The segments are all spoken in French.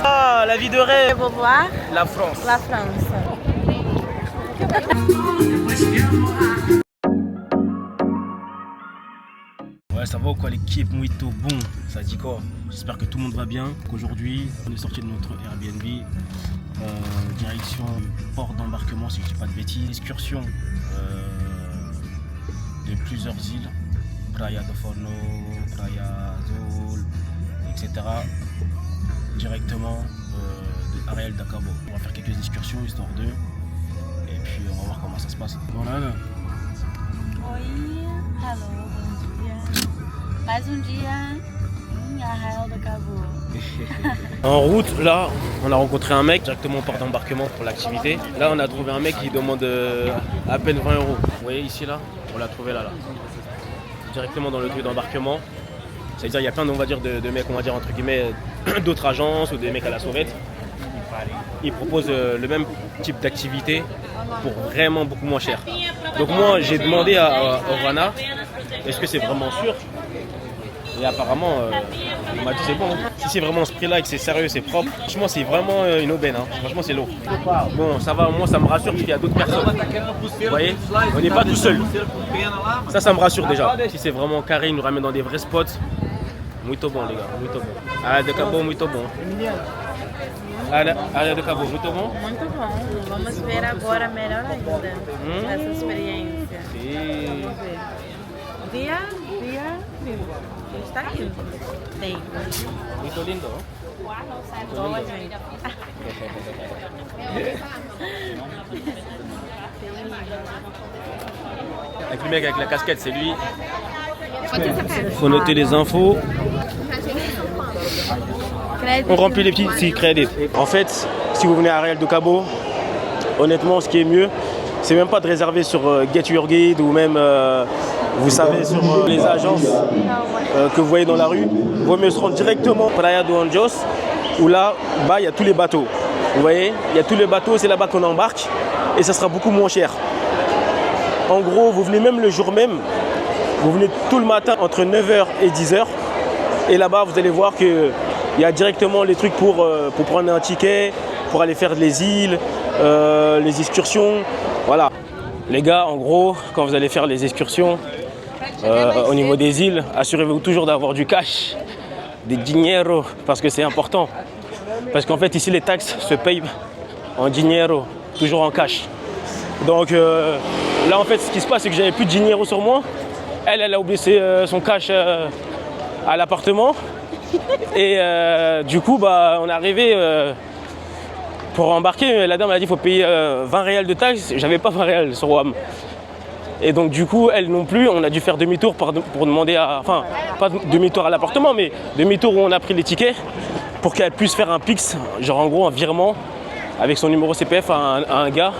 Ah, la vie de rêve. Vou voir La France. la France. Ouais, ça va ou quoi l'équipe Muito bon, ça dit quoi? J'espère que tout le monde va bien. Aujourd'hui, on est sorti de notre Airbnb, direction port d'embarquement, si je dis pas de bêtises, excursion de plusieurs îles, Praia do Forno, Praia Azul, etc. Directement de Arraial da Cabo. On va faire quelques excursions histoire d'eux, et puis on va voir comment ça se passe. Voilà. Oi, hello, bom dia. Mais dia em Arraial do Cabo. En route, là, on a rencontré un mec directement au port d'embarquement pour l'activité. Là, on a trouvé un mec qui demande à peine 20 €. Vous voyez ici, là, on l'a trouvé là. Directement dans le truc d'embarquement. C'est-à-dire, il y a plein, on va dire, de mecs, on va dire, entre guillemets, d'autres agences ou des mecs à la sauvette. Ils proposent le même type d'activité pour vraiment beaucoup moins cher. Donc moi, j'ai demandé à Orana, est-ce que c'est vraiment sûr? Et apparemment, on m'a dit c'est bon. Si c'est vraiment ce prix-là et que c'est sérieux, c'est propre, franchement, c'est vraiment une aubaine. Hein. Franchement, c'est lourd. Bon, ça va, moi, ça me rassure qu'il y a d'autres personnes. Vous voyez, on n'est pas tout seul. Ça me rassure déjà. Si c'est vraiment carré, il nous ramène dans des vrais spots. Muito bon, les gars, muito bon. Arraial do Cabo, muito bon. Arraial do Cabo, muito bon. Muito bom. Vamos ver agora melhor ainda essa experiência. Sim. Vamos ver. Dia está lindo. Tem. Muito lindo. Boa, gente. Avec le mec avec la casquette, c'est lui. Faut noter les infos. On remplit les petits crédits. En fait, si vous venez à Arraial do Cabo, honnêtement, ce qui est mieux, c'est même pas de réserver sur Get Your Guide ou même, vous savez, sur les agences que vous voyez dans la rue. Il vaut mieux se rendre directement à Praia do Anjos, où là-bas, il y a tous les bateaux. Vous voyez, il y a tous les bateaux, c'est là-bas qu'on embarque et ça sera beaucoup moins cher. En gros, vous venez même le jour même, vous venez tout le matin entre 9h et 10h et là-bas, vous allez voir qu'il y a directement les trucs pour prendre un ticket, pour aller faire les îles, les excursions. Voilà. Les gars, en gros, quand vous allez faire les excursions au niveau des îles, assurez-vous toujours d'avoir du cash, des dinheiro, parce que c'est important. Parce qu'en fait, ici, les taxes se payent en dinheiro, toujours en cash. Donc là, en fait, ce qui se passe, c'est que j'avais plus de dinheiro sur moi. Elle a oublié son cash à l'appartement. Et du coup, on est arrivé pour embarquer. La dame a dit qu'il faut payer 20 réals de taxes. J'avais pas 20 réals sur WAM. Et donc du coup, elle non plus, on a dû faire demi-tour pour demander enfin, pas demi-tour à l'appartement, mais demi-tour où on a pris les tickets pour qu'elle puisse faire un Pix, genre en gros un virement avec son numéro CPF à un gars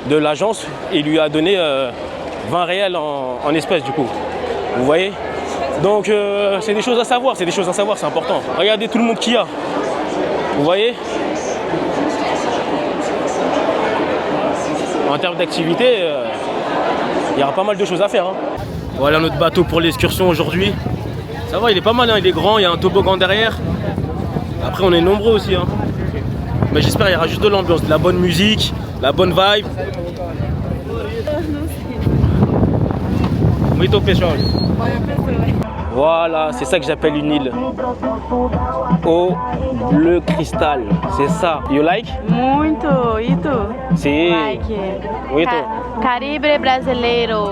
de l'agence et il lui a donné 20 réals en espèces du coup. Vous voyez? Donc c'est des choses à savoir, c'est important. Regardez tout le monde qu'il y a. Vous voyez? En termes d'activité, il y aura pas mal de choses à faire. Hein. Voilà notre bateau pour l'excursion aujourd'hui. Ça va, il est pas mal, hein, il est grand, il y a un toboggan derrière. Après on est nombreux aussi. Hein. Mais j'espère qu'il y aura juste de l'ambiance, de la bonne musique, la bonne vibe. Muito pessoal. Voilà, c'est ça que j'appelle une île. Oh, le cristal, c'est ça. You like? Muito, e tu? Sim. Like. Muito. Caribe brasileiro.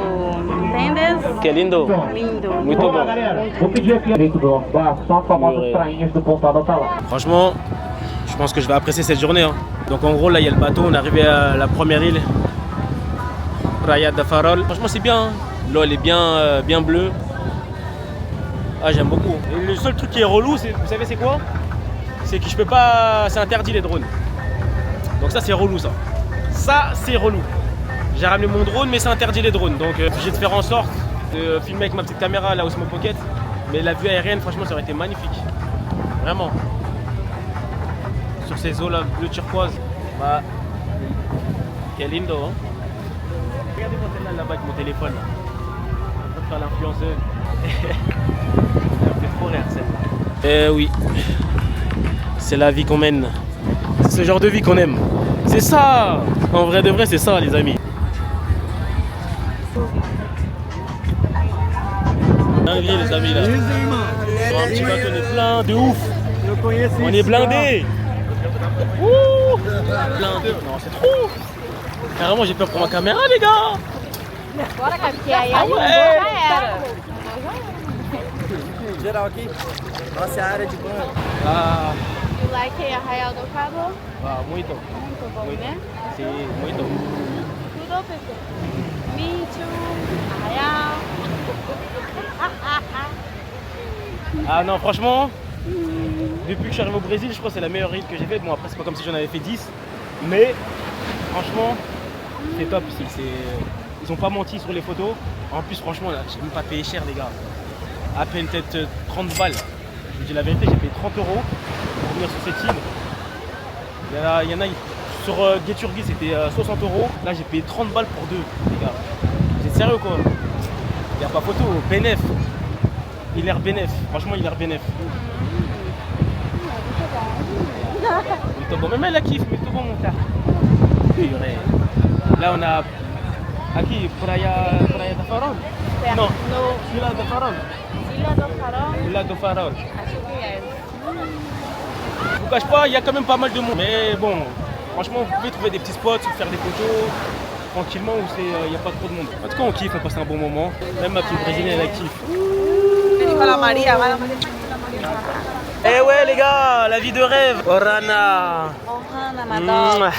Entendes? Que lindo. Lindo. Muito bom. Vou pedir aqui dentro do barco, são as famosas prainhas do Pontal do Alto. Franchement, je pense que je vais apprécier cette journée. Hein. Donc en gros, là, il y a le bateau, on est arrivé à la première île. Praia da Farol. Franchement, c'est bien. Hein. L'eau, elle est bien bleue. Ah, j'aime beaucoup. Et le seul truc qui est relou, vous savez c'est quoi? C'est que je peux pas... C'est interdit les drones. Donc ça, c'est relou, ça. Ça, c'est relou. J'ai ramené mon drone, mais c'est interdit les drones. Donc j'ai de faire en sorte de filmer avec ma petite caméra, là, Osmo Pocket. Mais la vue aérienne, franchement, ça aurait été magnifique. Vraiment. Sur ces eaux-là, bleu turquoise. Bah... Quel lindo, hein. Regardez-moi celle-là, là-bas, avec mon téléphone. Je vais faire l'influenceuse. Ça me fait trop rire, celle-là. Eh oui. C'est la vie qu'on mène. C'est ce genre de vie qu'on aime. C'est ça. En vrai de vrai, c'est ça, les amis. Dinguerie, les amis, là. Sur un petit bateau, on est plein de ouf. On est blindés. Ouh, blindé. Non, c'est trop. Carrément, j'ai peur pour ma caméra, les gars. Ah ouais. Geral aqui, nossa área de banho. Ah, You like Arraial do Cabo? ah, muito. Muito bom, né? Sí, muito. Tudo, pessoal. Me too. Arraial. Ah non, franchement, depuis que je suis arrivé au Brésil, je crois que c'est la meilleure île que j'ai faite. Bon, après, c'est pas comme si j'en avais fait 10. Mais, franchement, c'est top ici. Ils ont pas menti sur les photos. En plus, franchement, là, j'ai même pas payé cher, les gars. À peine peut-être 30 balles. Je vous dis la vérité, j'ai payé 30 € pour venir sur cette île. Il y en a sur Geturgi, c'était 60 €. Là, j'ai payé 30 balles pour deux, les gars. Vous êtes sérieux, quoi? Il n'y a pas photo. Bénef. Il a l'air bénef. Franchement, il a l'air bénef. Muito bon. Même elle la kiffe, muito bon, mon frère. Purée. Là, on a. Aqui, Praia da Farol. Non, Villa do Farol. Ilha do Farol. Villa do Farol. Acho que é. Je vous cache pas, il y a quand même pas mal de monde. Mais bon, franchement, vous pouvez trouver des petits spots, faire des photos tranquillement où il n'y a pas trop de monde. En tout cas, on kiffe, on passe un bon moment. Même ma petite brésilienne, elle kiffe. Eh ouais, les gars, la vie de rêve. Orana. Ohana, Madonna.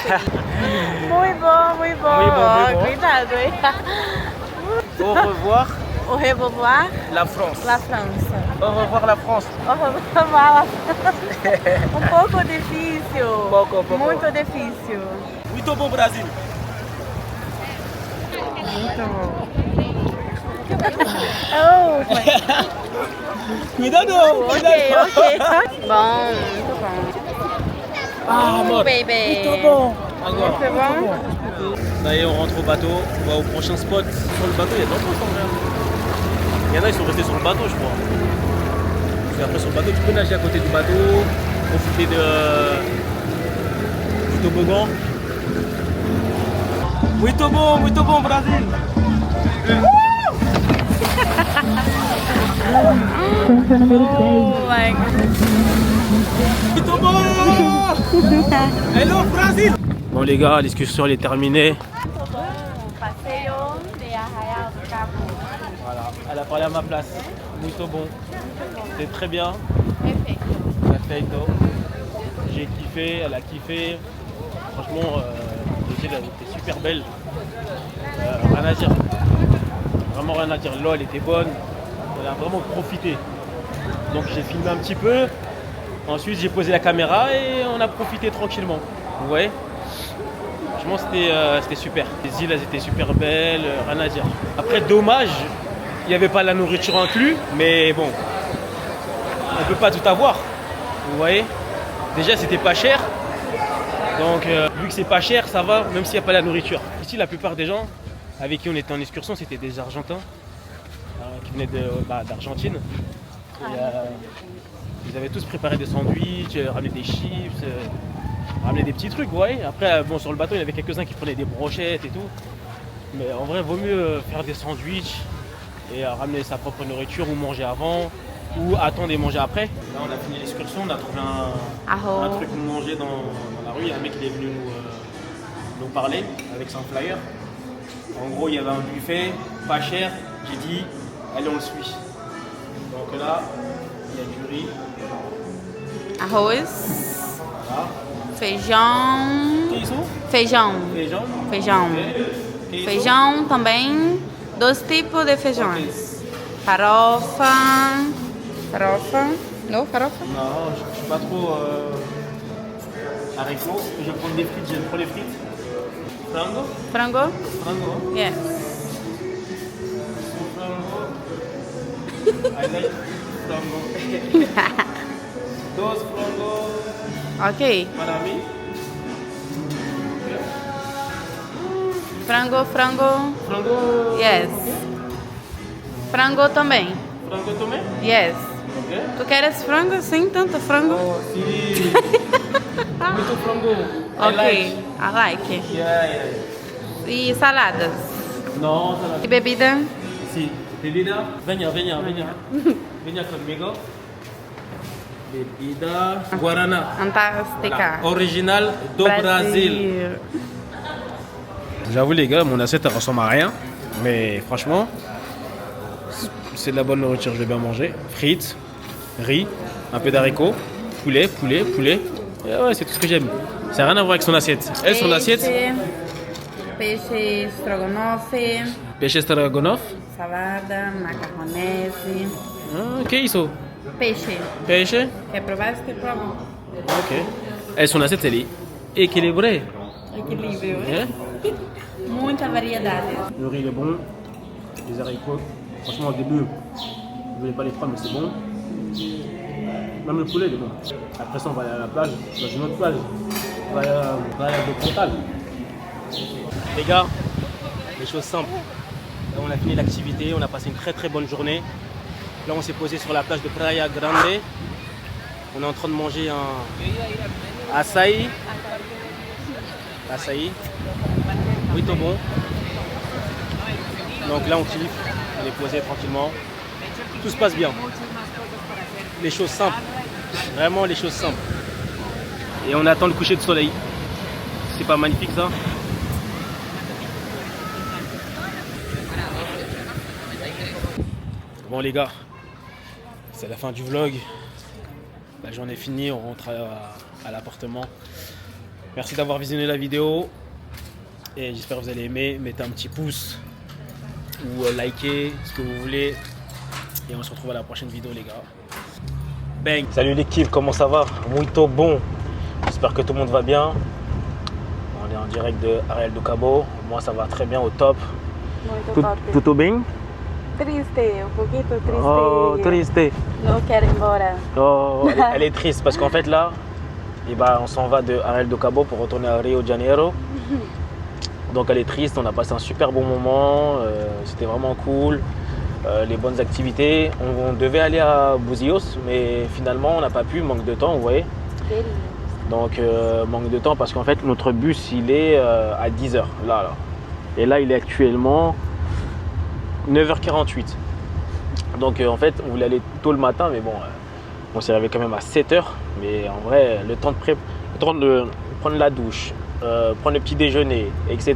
Muito bom, muito bom. Muito bom, muito bom. Cuidado, hein? Au revoir, Au revoir, la France. la França. Au revoir, la France. Au revoir, la França. Pouco difícil. Pouco. Muito difícil. Muito bom, Brasil. Oh, Cuidado, ok. Bom, muito bom. Ah, amor. Baby. Muito bom. Agora. C'est bon? Ça y est, on rentre au bateau. On va au prochain spot. Sur le bateau, il y a d'autres choses en vrai. Il y en a, ils sont restés sur le bateau, je crois. Parce qu'après, sur le bateau, tu peux nager à côté du bateau, profiter du toboggan. Muito bom, Brasil. Oh, like. Muito bom. Hello, Brasil. Bon, les gars, la discussion elle est terminée. Muito bom. Passeio de Arraial do Cabo. Voilà, elle a parlé à ma place. Muito bon. C'est très bien. Perfeito. Perfecto. J'ai kiffé, elle a kiffé. Franchement, les îles étaient super belles. Rien à dire. Vraiment rien à dire. L'eau elle était bonne. On a vraiment profité. Donc j'ai filmé un petit peu. Ensuite j'ai posé la caméra et on a profité tranquillement. Vous voyez? Franchement c'était super. Les îles elles étaient super belles, rien à dire. Après dommage, il n'y avait pas la nourriture inclus, mais bon, on ne peut pas tout avoir. Vous voyez? Déjà c'était pas cher. Donc vu que c'est pas cher, ça va, même s'il n'y a pas la nourriture. Ici la plupart des gens avec qui on était en excursion, c'était des Argentins qui venaient d'Argentine. Ils avaient tous préparé des sandwichs, ramené des chips, ramené des petits trucs, ouais. Après, bon, sur le bateau, il y avait quelques-uns qui prenaient des brochettes et tout. Mais en vrai, vaut mieux faire des sandwichs et ramener sa propre nourriture ou manger avant ou attendre et manger après. Là, on a fini l'excursion, on a trouvé un truc à manger dans la rue. Il y a un mec qui est venu nous parler avec son flyer. En gros, il y avait un buffet, pas cher. J'ai dit, allez, on le suit. Donc là, il y a du riz. Arroz, Voilà. feijão, Que isso? feijão, Feijão. feijão, Que isso? feijão também, dois tipos de feijões, farofa, não farofa, Non, je suis pas trop haricots. Je vais prendre des frites, j'aime trop les frites. Frango. frango, Frango. yes, Frango. I like frango. Dos frango ok, para mí. frango, Frango. yes, frango também, Frango também? yes, Ok. tu queres frango? Sim, tanto frango, Oh, sim. tá? Muito frango. Ok, I like. Yeah. E saladas? No, E bebida? sí. Bebida. Venha. Venha comigo. Bebida. Guaraná. Antártica. Original do Brasil. J'avoue les gars, mon assiette elle ressemble à rien. Mais franchement, c'est de la bonne nourriture, je vais bien manger. Frites, riz, un peu d'haricots, poulet. Et ouais, c'est tout ce que j'aime. Ça n'a rien à voir avec son assiette. Elle, son assiette, Peixe estrogonofe, peixe stroganoff. salada, macarronese. Ah, que isso? Peixe. Peixe. Quer provar? Você prova. Ok. Elle, son assiette, elle est équilibrée. Equilíbrio. Hein? Muita variedade. Le riz il est bon, les haricots, franchement au début, je voulais pas les prendre mais c'est bon. Même le poulet il est bon. Après ça on va aller à la plage, dans une autre plage. On va aller à de Pontal. Les gars, les choses simples. Là, on a fini l'activité, on a passé une très bonne journée. Là on s'est posé sur la plage de Praia Grande. On est en train de manger un açaï. Açaï. Muito bon. Donc là on kiffe, on est posé tranquillement. Tout se passe bien. Les choses simples. Vraiment les choses simples. Et on attend le coucher de soleil. C'est pas magnifique ça? Bon les gars, c'est la fin du vlog. La journée est finie, on rentre à l'appartement. Merci d'avoir visionné la vidéo. Et j'espère que vous allez aimer. Mettez un petit pouce ou likez ce que vous voulez. Et on se retrouve à la prochaine vidéo les gars. Bang. Salut l'équipe, comment ça va? Muito bon. J'espère que tout le monde va bien. On est en direct de Arraial do Cabo. Moi ça va très bien, au top. Muito top. Tudo bem? Triste, pouquinho triste. Oh, triste. Não quero ir embora. Oh, elle est triste parce qu'en fait là, on s'en va de Arraial do Cabo pour retourner à Rio de Janeiro. Donc elle est triste, on a passé un super bon moment, c'était vraiment cool, les bonnes activités. On devait aller à Buzios, mais finalement on n'a pas pu, manque de temps, vous voyez. Donc manque de temps parce qu'en fait notre bus il est à 10h, là. Et là il est actuellement 9h48. Donc en fait on voulait aller tôt le matin, mais bon, on s'est réveillé quand même à 7h. Mais en vrai, le temps de prendre la douche, prendre le petit déjeuner, etc.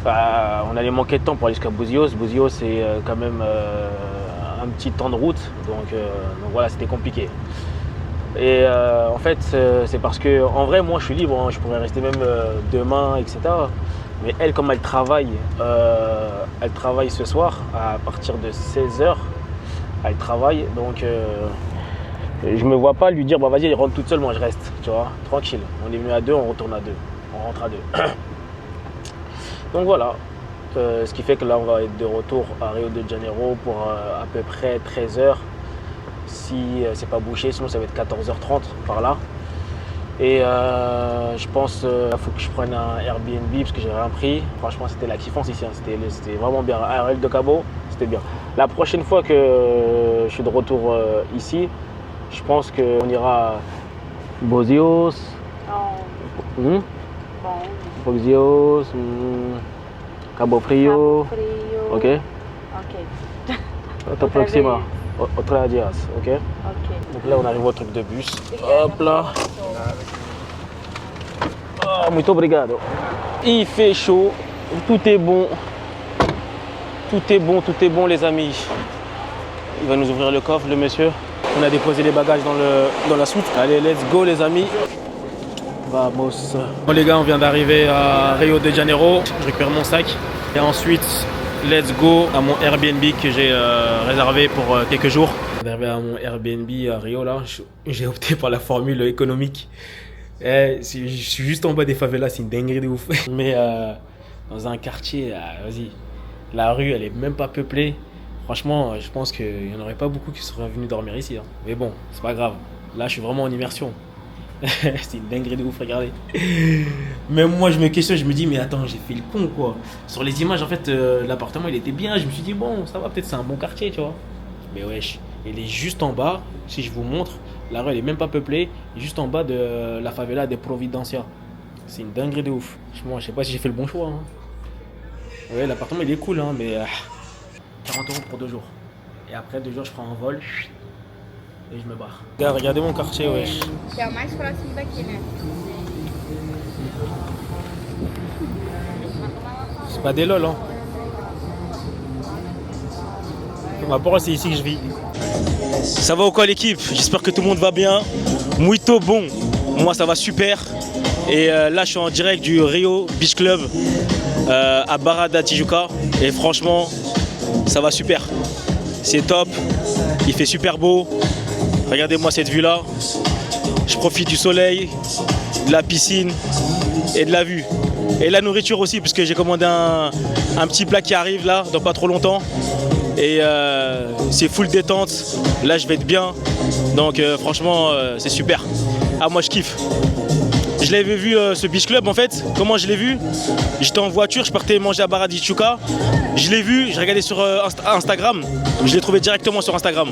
On allait manquer de temps pour aller jusqu'à Buzios. Buzios c'est quand même un petit temps de route, donc voilà, c'était compliqué. Et en fait c'est parce que en vrai moi je suis libre, hein, je pourrais rester même demain, etc. Mais elle, comme elle travaille ce soir à partir de 16h, elle travaille, donc je me vois pas lui dire bah vas-y rentre toute seule, moi je reste, tu vois, tranquille. On est venu à deux, on retourne à deux, on rentre à deux. Donc voilà, ce qui fait que là on va être de retour à Rio de Janeiro pour à peu près 13h. Si c'est pas bouché, sinon ça va être 14h30 par là. Et je pense qu'il faut que je prenne un Airbnb parce que j'ai rien pris. Franchement c'était la kiffance ici, hein. C'était vraiment bien. À Arraial do Cabo, c'était bien. La prochaine fois que je suis de retour ici, je pense qu'on ira à Buzios. Bom. Buzios, Cabo Frio. Ok. Te próxima. Outra dias, ok. Donc là on arrive au truc de bus. Hop là. Oh, muito obrigado. Il fait chaud, tout est bon. Tout est bon les amis. Il va nous ouvrir le coffre, le monsieur. On a déposé les bagages dans la soute. Allez, let's go les amis. Vamos. Bon les gars, on vient d'arriver à Rio de Janeiro. Je récupère mon sac. Et ensuite, let's go à mon Airbnb que j'ai réservé pour quelques jours. Arrivé à mon Airbnb à Rio là, j'ai opté pour la formule économique. Je suis juste en bas des favelas, c'est une dinguerie de ouf. Mais dans un quartier, vas-y, la rue elle est même pas peuplée. Franchement, je pense qu'il n'y en aurait pas beaucoup qui seraient venus dormir ici. Hein. Mais bon, c'est pas grave. Là, je suis vraiment en immersion. C'est une dinguerie de ouf, regardez. Même moi, je me questionne, je me dis, mais attends, j'ai fait le con quoi. Sur les images, en fait, l'appartement il était bien. Je me suis dit, bon, ça va, peut-être c'est un bon quartier, tu vois. Mais wesh, Il est juste en bas, si je vous montre, la rue elle est même pas peuplée, juste en bas de la favela de Providencia. C'est une dinguerie de ouf. Franchement, je sais pas si j'ai fait le bon choix. Hein. Ouais, l'appartement il est cool, hein, mais 40 € pour 2 jours. Et après 2 jours, je prends un vol et je me barre. Regardez mon quartier, wesh. Que é o mais próximo daqui, né? C'est pas des lol, hein. Ma parole, c'est ici que je vis. Ça va ou quoi l'équipe? J'espère que tout le monde va bien. Muito bon. Moi, ça va super. Et là, je suis en direct du Rio Beach Club à Barra da Tijuca. Et franchement, ça va super. C'est top. Il fait super beau. Regardez-moi cette vue-là. Je profite du soleil, de la piscine et de la vue. Et la nourriture aussi, parce que j'ai commandé un petit plat qui arrive là, dans pas trop longtemps. Et c'est full détente. Là, je vais être bien. Donc franchement, c'est super. Ah, moi, je kiffe. Je l'avais vu ce beach club en fait. Comment je l'ai vu? J'étais en voiture, je partais manger à Barra da Tijuca. Je l'ai vu, j'ai regardé sur Instagram. Je l'ai trouvé directement sur Instagram.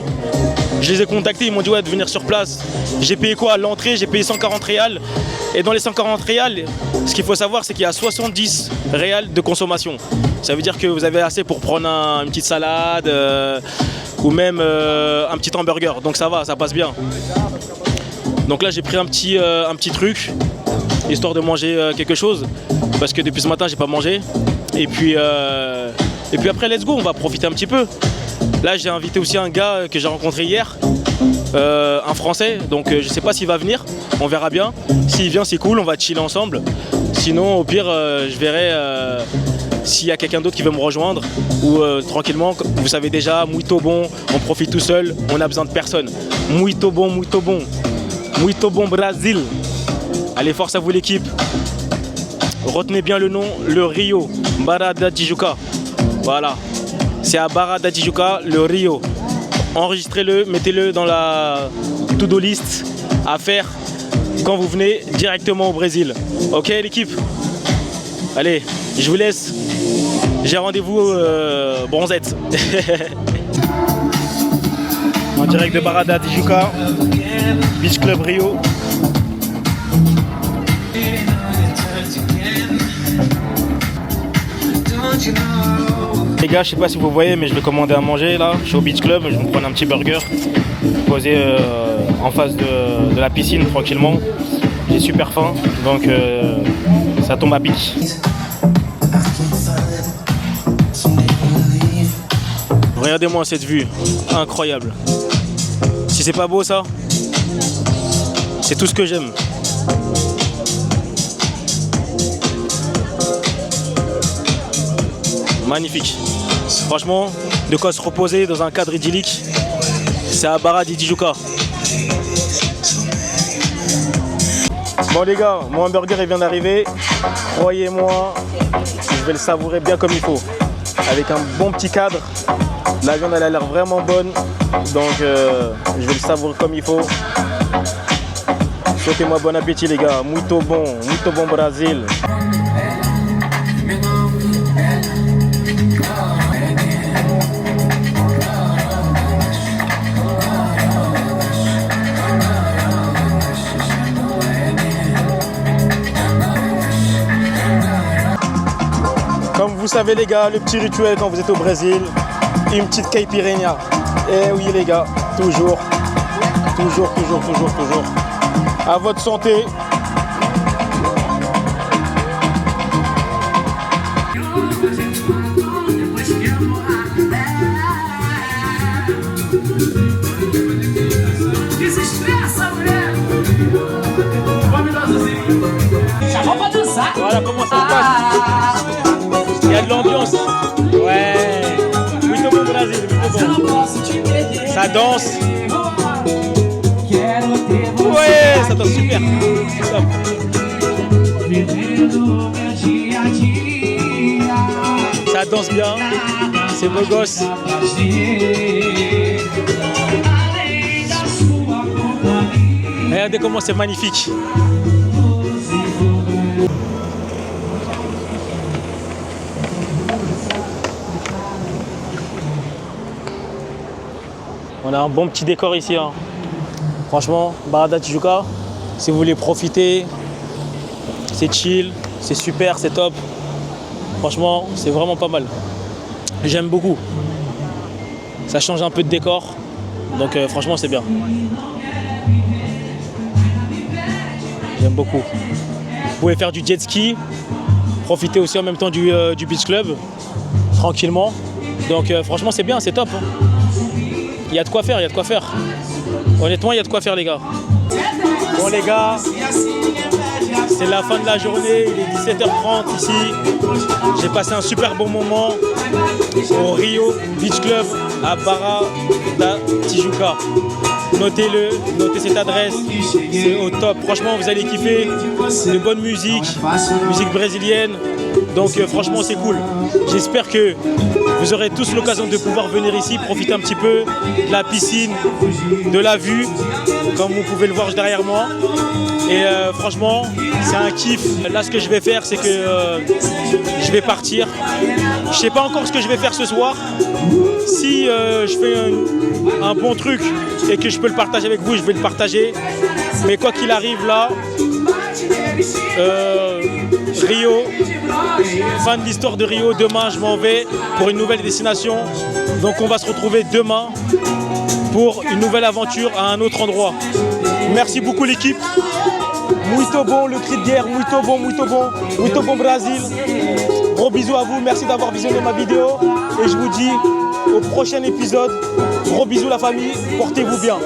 Je les ai contactés, ils m'ont dit ouais de venir sur place. J'ai payé quoi à l'entrée? J'ai payé 140 réals. Et dans les 140 réals, ce qu'il faut savoir c'est qu'il y a 70 réals de consommation. Ça veut dire que vous avez assez pour prendre une petite salade ou même un petit hamburger. Donc ça va, ça passe bien. Donc là j'ai pris un petit truc, histoire de manger quelque chose. Parce que depuis ce matin j'ai pas mangé. Et puis après let's go, on va profiter un petit peu. Là j'ai invité aussi un gars que j'ai rencontré hier, un Français, donc je sais pas s'il va venir, on verra bien. S'il vient c'est cool, on va chiller ensemble. Sinon au pire je verrai s'il y a quelqu'un d'autre qui veut me rejoindre ou tranquillement, vous savez déjà, muito bon, on profite tout seul, on n'a besoin de personne. Muito bon, muito bon. Muito bon Brésil. Allez, force à vous l'équipe. Retenez bien le nom, le Rio, Barra da Tijuca. Voilà. C'est à Barra da Tijuca, le Rio. Enregistrez-le, mettez-le dans la to-do list à faire quand vous venez directement au Brésil. Ok l'équipe? Allez, je vous laisse. J'ai rendez-vous bronzette. En direct de Barra da Tijuca, Beach Club Rio. Les gars, je sais pas si vous voyez, mais je vais commander à manger là. Je suis au Beach Club, je vais me prendre un petit burger posé en face de la piscine tranquillement. J'ai super faim, donc ça tombe à pic. Regardez-moi cette vue, incroyable. Si c'est pas beau ça, c'est tout ce que j'aime. Magnifique. Franchement, de quoi se reposer dans un cadre idyllique. C'est à Barra da Tijuca. Bon les gars, mon hamburger il vient d'arriver. Croyez-moi, je vais le savourer bien comme il faut. Avec un bon petit cadre. La viande elle a l'air vraiment bonne. Donc je vais le savourer comme il faut. Souhaitez-moi bon appétit les gars. Muito bon Brésil. Comme vous savez les gars, le petit rituel quand vous êtes au Brésil, une petite caipirinha. Et oui les gars, toujours. À votre santé. Voilà comment ça se passe. Il y a de l'ambiance. Ouais. Muito bon Brésil, muito bon. Ça danse. Ouais, ça danse super. Top. Ça danse bien. C'est beau gosse. Regardez comment c'est magnifique. On a un bon petit décor ici. Hein. Franchement, Barra da Tijuca, si vous voulez profiter, c'est chill, c'est super, c'est top. Franchement, c'est vraiment pas mal. J'aime beaucoup. Ça change un peu de décor. Donc franchement, c'est bien. J'aime beaucoup. Vous pouvez faire du jet ski, profiter aussi en même temps du beach club, tranquillement. Donc franchement, c'est bien, c'est top. Hein. Il y a de quoi faire, il y a de quoi faire. Honnêtement, il y a de quoi faire, les gars. Bon, les gars, c'est la fin de la journée, il est 17h30 ici. J'ai passé un super bon moment au Rio Beach Club à Barra da Tijuca. Notez-le, notez cette adresse, c'est au top. Franchement, vous allez kiffer. De bonne musique, musique brésilienne. Donc franchement, c'est cool. J'espère que vous aurez tous l'occasion de pouvoir venir ici, profiter un petit peu de la piscine, de la vue, comme vous pouvez le voir derrière moi. Et franchement, c'est un kiff. Là, ce que je vais faire, c'est que je vais partir. Je ne sais pas encore ce que je vais faire ce soir. Si je fais un bon truc et que je peux le partager avec vous, je vais le partager. Mais quoi qu'il arrive là, Rio, fin de l'histoire de Rio. Demain, je m'en vais pour une nouvelle destination. Donc on va se retrouver demain pour une nouvelle aventure à un autre endroit. Merci beaucoup l'équipe. Muito bon, le cri de guerre, muito bon Brésil. Gros bisous à vous, merci d'avoir visionné ma vidéo. Et je vous dis au prochain épisode. Gros bisous la famille, portez-vous bien.